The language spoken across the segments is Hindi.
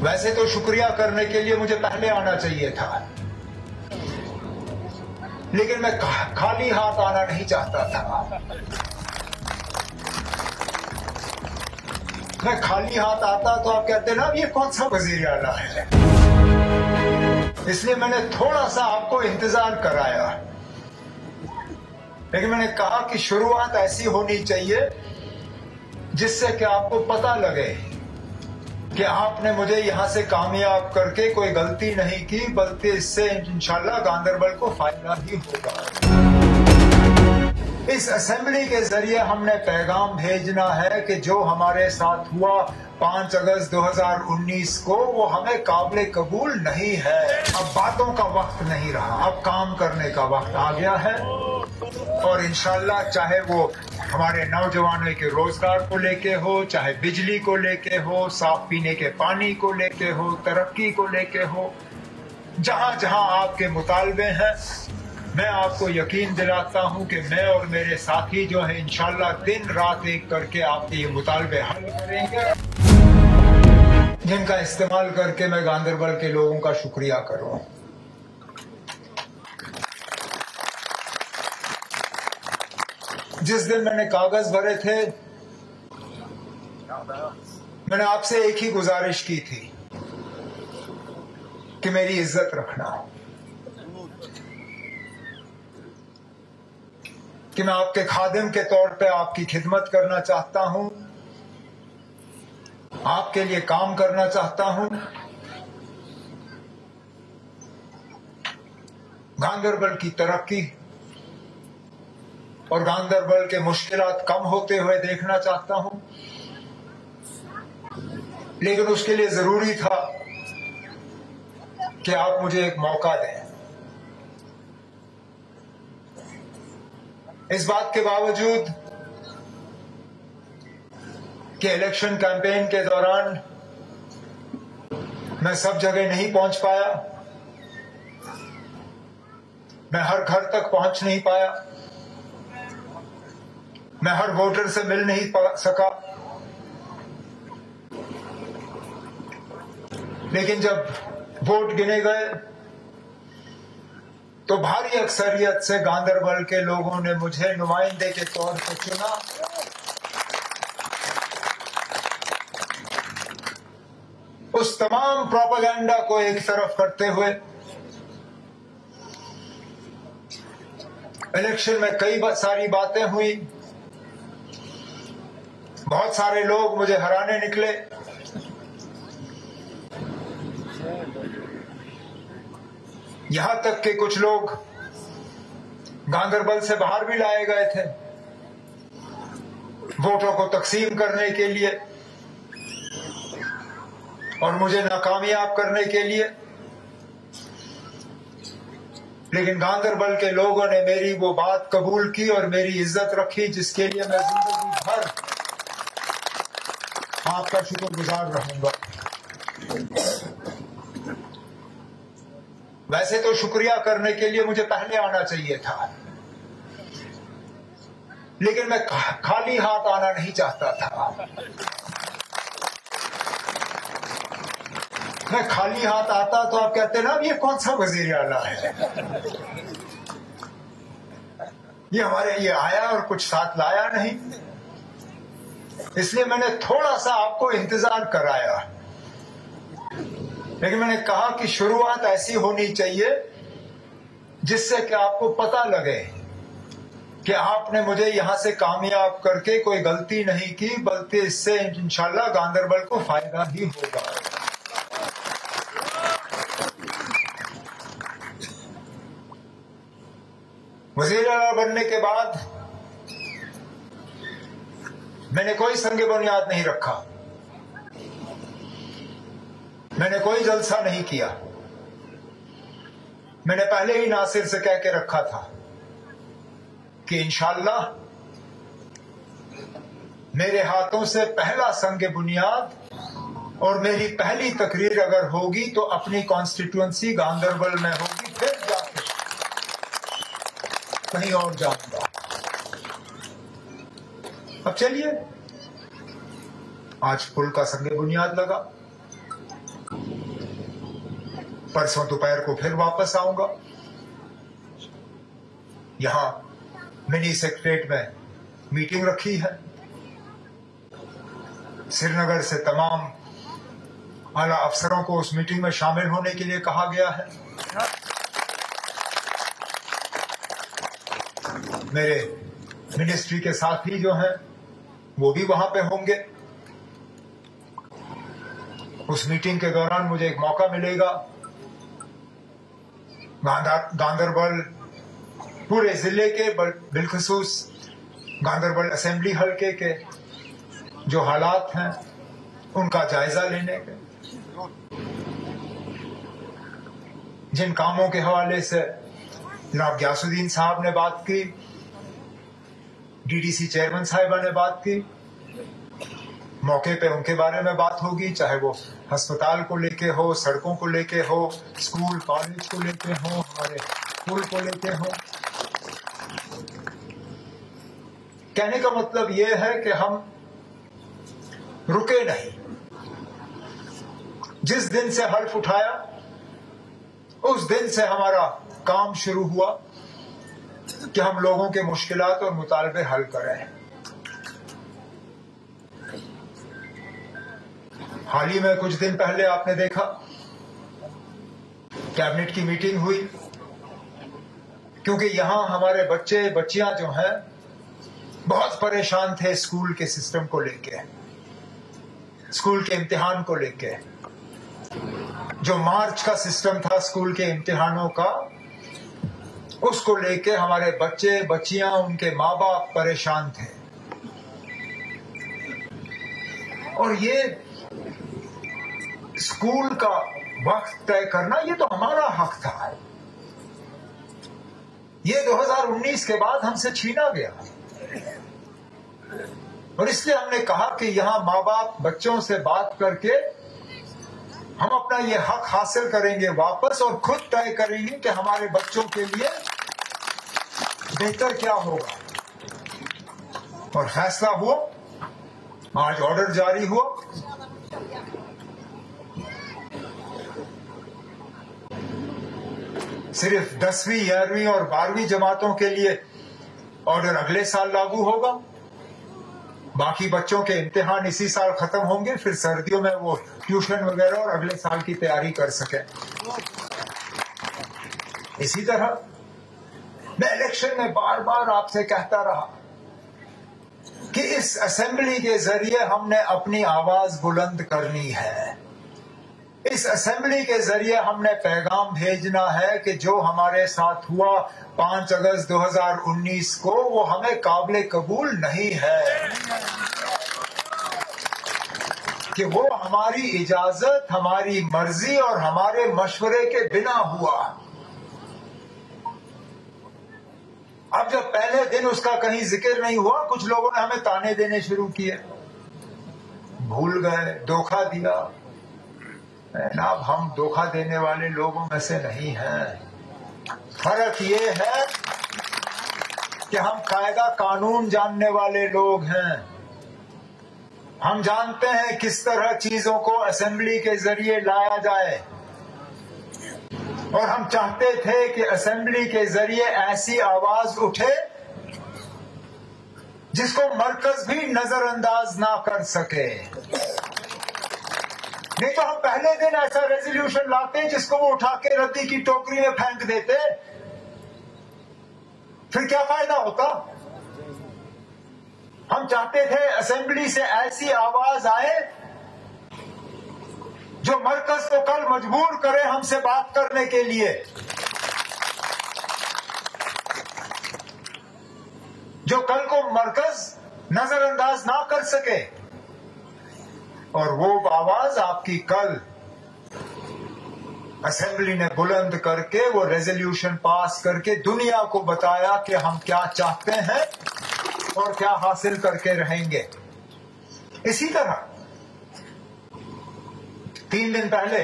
वैसे तो शुक्रिया करने के लिए मुझे पहले आना चाहिए था, लेकिन मैं खाली हाथ आना नहीं चाहता था। मैं खाली हाथ आता तो आप कहते ना ये कौन सा वजीर आला है, इसलिए मैंने थोड़ा सा आपको इंतजार कराया। लेकिन मैंने कहा कि शुरुआत ऐसी होनी चाहिए जिससे कि आपको पता लगे कि आपने मुझे यहां से कामयाब करके कोई गलती नहीं की, बल्कि इससे इंशाल्लाह गांदरबल को फायदा ही होगा। इस असेंबली के जरिए हमने पैगाम भेजना है कि जो हमारे साथ हुआ 5 अगस्त 2019 को, वो हमें काबिल कबूल नहीं है। अब बातों का वक्त नहीं रहा, अब काम करने का वक्त आ गया है। और इंशाल्लाह चाहे वो हमारे नौजवानों के रोजगार को लेके हो, चाहे बिजली को लेके हो, साफ पीने के पानी को लेके हो, तरक्की को लेके हो, जहां जहां आपके मुतालबे हैं, मैं आपको यकीन दिलाता हूं कि मैं और मेरे साथी जो हैं इंशाल्लाह दिन रात एक करके आपके ये मुतालबे हल करेंगे, जिनका इस्तेमाल करके मैं गांदरबल के लोगों का शुक्रिया करूं। जिस दिन मैंने कागज भरे थे, मैंने आपसे एक ही गुजारिश की थी कि मेरी इज्जत रखना, कि मैं आपके खादिम के तौर पे आपकी खिदमत करना चाहता हूं, आपके लिए काम करना चाहता हूं। गांदरबल की तरक्की और गांदरबल के मुश्किलात कम होते हुए देखना चाहता हूं, लेकिन उसके लिए जरूरी था कि आप मुझे एक मौका दें। इस बात के बावजूद कि इलेक्शन कैंपेन के दौरान मैं सब जगह नहीं पहुंच पाया, मैं हर घर तक पहुंच नहीं पाया, मैं हर वोटर से मिल नहीं सका, लेकिन जब वोट गिने गए तो भारी अक्सरियत से गांदरबल के लोगों ने मुझे नुमाइंदे के तौर पर चुना। उस तमाम प्रोपेगेंडा को एक तरफ करते हुए इलेक्शन में कई सारी बातें हुई, बहुत सारे लोग मुझे हराने निकले, यहां तक कि कुछ लोग गांदरबल से बाहर भी लाए गए थे वोटों को तकसीम करने के लिए और मुझे नाकामयाब करने के लिए। लेकिन गांदरबल के लोगों ने मेरी वो बात कबूल की और मेरी इज्जत रखी, जिसके लिए मैं जिंदगी भर आपका शुक्रगुजार रहूंगा। वैसे तो शुक्रिया करने के लिए मुझे पहले आना चाहिए था, लेकिन मैं खाली हाथ आना नहीं चाहता था। मैं खाली हाथ आता तो आप कहते ना ये कौन सा वजीर आला है, ये आया और कुछ साथ लाया नहीं, इसलिए मैंने थोड़ा सा आपको इंतजार कराया। लेकिन मैंने कहा कि शुरुआत ऐसी होनी चाहिए जिससे कि आपको पता लगे कि आपने मुझे यहां से कामयाब करके कोई गलती नहीं की, बल्कि इससे इंशाल्लाह गांदरबल को फायदा ही होगा। वजीर आला बनने के बाद मैंने कोई संगे बुनियाद नहीं रखा, मैंने कोई जलसा नहीं किया। मैंने पहले ही नासिर से कह के रखा था कि इंशाल्लाह मेरे हाथों से पहला संगे बुनियाद और मेरी पहली तकरीर अगर होगी तो अपनी कॉन्स्टिट्यूएंसी गांदरबल में होगी, फिर जाके कहीं और जाऊंगा। अब चलिए, आज पुल का संगे बुनियाद लगा, परसों दोपहर को फिर वापस आऊंगा। यहां मिनी सेक्रेटरीट में मीटिंग रखी है। श्रीनगर से तमाम आला अफसरों को उस मीटिंग में शामिल होने के लिए कहा गया है। मेरे मिनिस्ट्री के साथी जो हैं वो भी वहां पे होंगे। उस मीटिंग के दौरान मुझे एक मौका मिलेगा गांदरबल पूरे जिले के बिलखसूस गांदरबल असेंबली हलके के जो हालात हैं उनका जायजा लेने के, जिन कामों के हवाले से जनाब गयासुद्दीन साहब ने बात की, डीडीसी चेयरमैन साहिबा ने बात की, मौके पे उनके बारे में बात होगी, चाहे वो अस्पताल को लेके हो, सड़कों को लेके हो, स्कूल कॉलेज को लेके हो, हमारे स्कूल को लेके हो। कहने का मतलब ये है कि हम रुके नहीं। जिस दिन से हल्फ उठाया उस दिन से हमारा काम शुरू हुआ कि हम लोगों के मुश्किलात और मुतालबे हल करें। हाल ही में कुछ दिन पहले आपने देखा कैबिनेट की मीटिंग हुई, क्योंकि यहां हमारे बच्चे बच्चियां जो हैं बहुत परेशान थे स्कूल के सिस्टम को लेके, स्कूल के इम्तिहान को लेके। जो मार्च का सिस्टम था स्कूल के इम्तिहानों का, उसको लेके हमारे बच्चे बच्चियां उनके माँ बाप परेशान थे। और ये स्कूल का वक्त तय करना ये तो हमारा हक था। ये 2019 के बाद हमसे छीना गया और इसलिए हमने कहा कि यहां माँ बाप बच्चों से बात करके हम अपना ये हक हासिल करेंगे वापस और खुद तय करेंगे कि हमारे बच्चों के लिए बेहतर क्या होगा। और फैसला हुआ, आज ऑर्डर जारी हुआ। सिर्फ 10वीं 11वीं और 12वीं जमातों के लिए ऑर्डर अगले साल लागू होगा। बाकी बच्चों के इम्तिहान इसी साल खत्म होंगे, फिर सर्दियों में वो ट्यूशन वगैरह और अगले साल की तैयारी कर सकें। इसी तरह मैं इलेक्शन में बार बार आपसे कहता रहा कि इस असेंबली के जरिए हमने अपनी आवाज बुलंद करनी है। इस असेंबली के जरिए हमने पैगाम भेजना है कि जो हमारे साथ हुआ 5 अगस्त 2019 को वो हमें काबिल कबूल नहीं है, कि वो हमारी इजाजत, हमारी मर्जी और हमारे मशवरे के बिना हुआ। अब जब पहले दिन उसका कहीं जिक्र नहीं हुआ, कुछ लोगों ने हमें ताने देने शुरू किए, भूल गए, धोखा दिया। अब हम धोखा देने वाले लोगों में से नहीं हैं। फर्क ये है कि हम कायदा कानून जानने वाले लोग हैं। हम जानते हैं किस तरह चीजों को असेंबली के जरिए लाया जाए, और हम चाहते थे कि असेंबली के जरिए ऐसी आवाज उठे जिसको मरकज भी नजरअंदाज ना कर सके। नहीं तो हम पहले दिन ऐसा रेजोल्यूशन लाते जिसको वो उठा के रद्दी की टोकरी में फेंक देते, फिर क्या फायदा होता। हम चाहते थे असेंबली से ऐसी आवाज आए जो मरकज को कल मजबूर करे हमसे बात करने के लिए, जो कल को मरकज नजरअंदाज ना कर सके। और वो आवाज आपकी कल असेंबली ने बुलंद करके वो रेजोल्यूशन पास करके दुनिया को बताया कि हम क्या चाहते हैं और क्या हासिल करके रहेंगे। इसी तरह 3 दिन पहले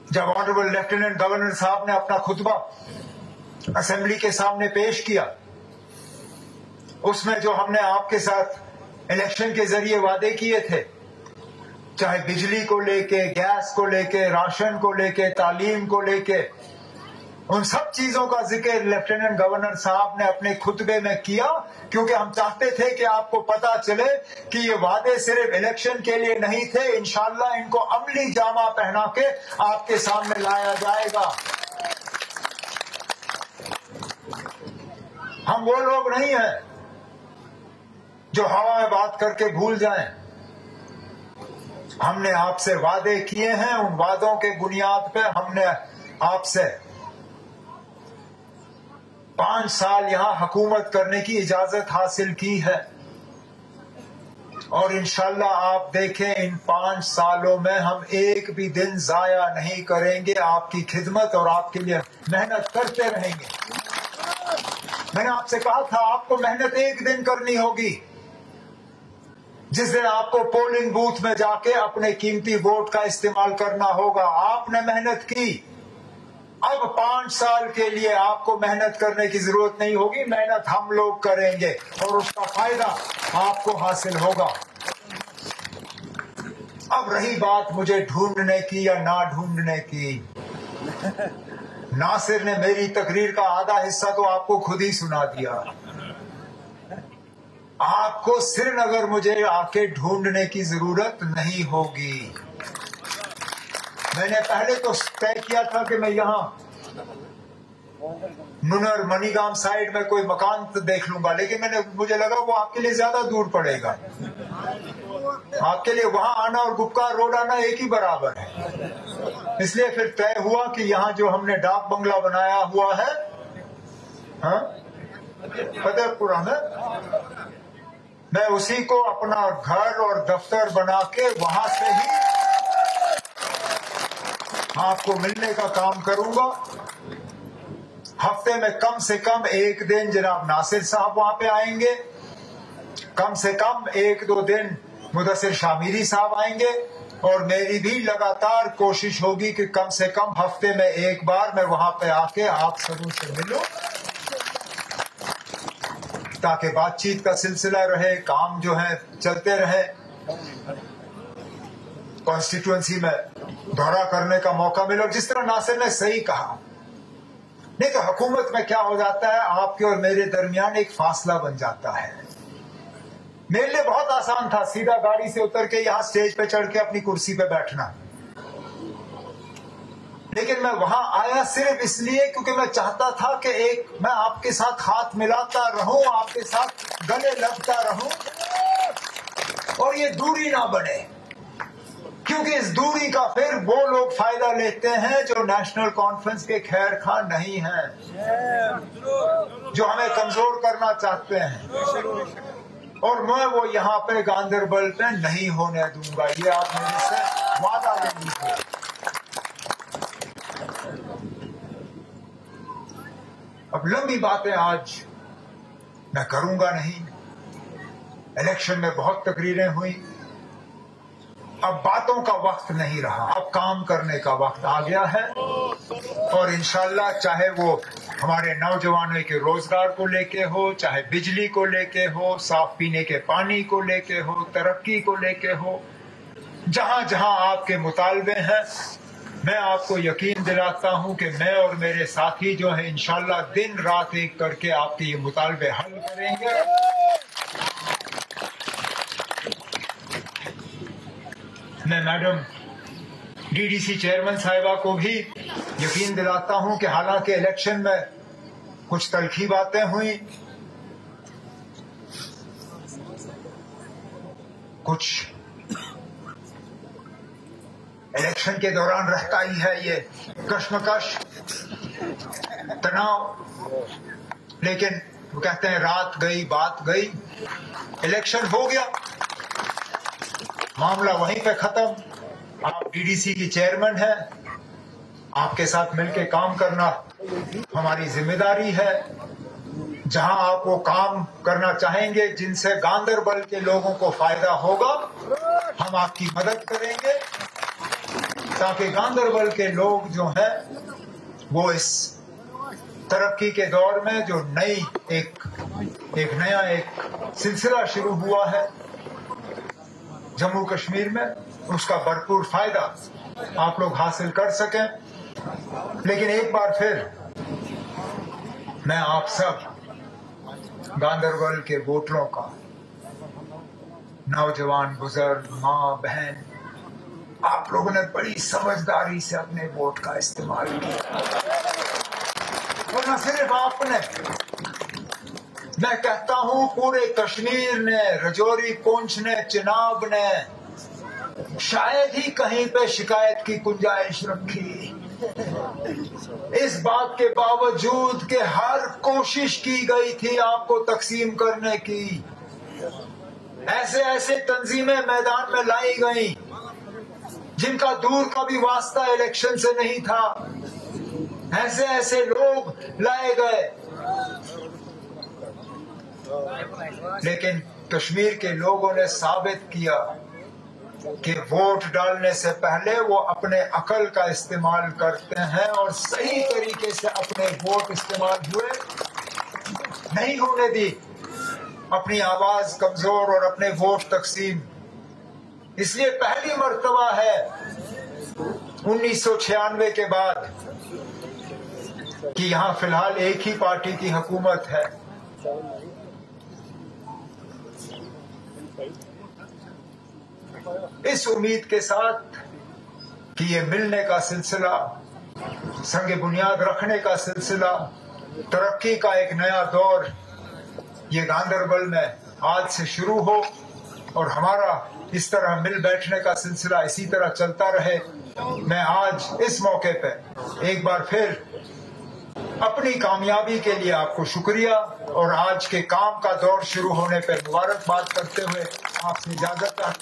जब ऑनरेबल लेफ्टिनेंट गवर्नर साहब ने अपना खुतबा असेंबली के सामने पेश किया, उसमें जो हमने आपके साथ इलेक्शन के जरिए वादे किए थे, चाहे बिजली को लेके, गैस को लेके, राशन को लेके, तालीम को लेके, उन सब चीजों का जिक्र लेफ्टिनेंट गवर्नर साहब ने अपने खुतबे में किया, क्योंकि हम चाहते थे कि आपको पता चले कि ये वादे सिर्फ इलेक्शन के लिए नहीं थे। इंशाल्लाह इनको अमली जामा पहना के आपके सामने लाया जाएगा। हम वो लोग नहीं हैं जो हवा में बात करके भूल जाएं। हमने आपसे वादे किए हैं, उन वादों के बुनियाद पे हमने आपसे 5 साल यहां हुकूमत करने की इजाजत हासिल की है, और इंशाल्लाह आप देखें इन 5 सालों में हम एक भी दिन जाया नहीं करेंगे। आपकी खिदमत और आपके लिए मेहनत करते रहेंगे। मैंने आपसे कहा था आपको मेहनत एक दिन करनी होगी, जिस दिन आपको पोलिंग बूथ में जाके अपने कीमती वोट का इस्तेमाल करना होगा। आपने मेहनत की, अब 5 साल के लिए आपको मेहनत करने की जरूरत नहीं होगी। मेहनत हम लोग करेंगे और उसका फायदा आपको हासिल होगा। अब रही बात मुझे ढूंढने की या ना ढूंढने की, नासिर ने मेरी तकरीर का आधा हिस्सा तो आपको खुद ही सुना दिया। आपको श्रीनगर मुझे आके ढूंढने की जरूरत नहीं होगी। मैंने पहले तो तय किया था कि मैं यहाँ नुनर मनीगाम साइड में कोई मकान तो देख लूंगा, लेकिन मुझे लगा वो आपके लिए ज्यादा दूर पड़ेगा। आपके लिए वहां आना और गुपकार रोड आना एक ही बराबर है। इसलिए फिर तय हुआ कि यहाँ जो हमने डाक बंगला बनाया हुआ है फतेहपुरा में, मैं उसी को अपना घर और दफ्तर बना के वहां से ही आपको मिलने का काम करूंगा। हफ्ते में कम से कम एक दिन जनाब नासिर साहब वहां पे आएंगे, कम से कम 1-2 दिन मुदस्सिर शामिरी साहब आएंगे, और मेरी भी लगातार कोशिश होगी कि कम से कम हफ्ते में एक बार मैं वहां पे आके आप सबों से मिलूं, ताकि बातचीत का सिलसिला रहे, काम जो है चलते रहे, कॉन्स्टिट्यूएंसी में दौरा करने का मौका मिले। और जिस तरह नासिर ने सही कहा, नहीं तो हुकूमत में क्या हो जाता है, आपके और मेरे दरमियान एक फासला बन जाता है। मेरे लिए बहुत आसान था सीधा गाड़ी से उतर के यहाँ स्टेज पे चढ़ के अपनी कुर्सी पे बैठना, लेकिन मैं वहां आया सिर्फ इसलिए क्योंकि मैं चाहता था कि मैं आपके साथ हाथ मिलाता रहूं, आपके साथ गले लगता रहूं, और ये दूरी ना बने, क्योंकि इस दूरी का फिर वो लोग फायदा लेते हैं जो नेशनल कॉन्फ्रेंस के खैर खा नहीं हैं, जो हमें कमजोर करना चाहते हैं। और मैं वो यहाँ पे गांदरबल पे नहीं होने दूंगा, ये आप मेरे से वादा ले लीजिए। अब लंबी बातें आज मैं करूंगा नहीं। इलेक्शन में बहुत तकरीरें हुई, अब बातों का वक्त नहीं रहा, अब काम करने का वक्त आ गया है। और इंशाल्लाह चाहे वो हमारे नौजवानों के रोजगार को लेके हो, चाहे बिजली को लेके हो, साफ पीने के पानी को लेके हो, तरक्की को लेके हो, जहां जहां आपके मुतालबे हैं, मैं आपको यकीन दिलाता हूं कि मैं और मेरे साथी जो हैं इंशाल्लाह दिन रात एक करके आपके ये मुतालबे हल करेंगे। मैं मैडम डीडीसी चेयरमैन साहिबा को भी यकीन दिलाता हूं कि हालांकि इलेक्शन में कुछ तल्खी बातें हुई, कुछ इलेक्शन के दौरान रहता ही है ये कश्मकश, तनाव, लेकिन वो कहते हैं रात गई बात गई, इलेक्शन हो गया, मामला वहीं पे खत्म। आप डीडीसी की चेयरमैन हैं, आपके साथ मिलकर काम करना हमारी जिम्मेदारी है। जहां आप वो काम करना चाहेंगे जिनसे गांदरबल के लोगों को फायदा होगा, हम आपकी मदद करेंगे, ताकि गांदरबल के लोग जो हैं वो इस तरक्की के दौर में जो एक नया सिलसिला शुरू हुआ है जम्मू कश्मीर में, उसका भरपूर फायदा आप लोग हासिल कर सकें। लेकिन एक बार फिर मैं आप सब गांदरबल के वोटरों का, नौजवान, बुजुर्ग, माँ, बहन, आप लोगों ने बड़ी समझदारी से अपने वोट का इस्तेमाल किया। और न सिर्फ आपने, मैं कहता हूं पूरे कश्मीर ने, रजौरी, पुंछ ने, चिनाब ने शायद ही कहीं पे शिकायत की गुंजाइश रखी। इस बात के बावजूद कि हर कोशिश की गई थी आपको तकसीम करने की, ऐसे ऐसे तंजीमें मैदान में लाई गई जिनका दूर का भी वास्ता इलेक्शन से नहीं था, ऐसे ऐसे लोग लाए गए। लेकिन कश्मीर के लोगों ने साबित किया कि वोट डालने से पहले वो अपने अकल का इस्तेमाल करते हैं और सही तरीके से अपने वोट इस्तेमाल हुए, नहीं होने दी अपनी आवाज कमजोर और अपने वोट तकसीम। इसलिए पहली मर्तबा है 1996 के बाद कि यहां फिलहाल एक ही पार्टी की हुकूमत है। इस उम्मीद के साथ कि ये मिलने का सिलसिला, संगे बुनियाद रखने का सिलसिला, तरक्की का एक नया दौर ये गांदरबल में आज से शुरू हो और हमारा इस तरह मिल बैठने का सिलसिला इसी तरह चलता रहे। मैं आज इस मौके पे एक बार फिर अपनी कामयाबी के लिए आपको शुक्रिया और आज के काम का दौर शुरू होने पर मुबारकबाद करते हुए आपसे इजाजत चाहता हूं।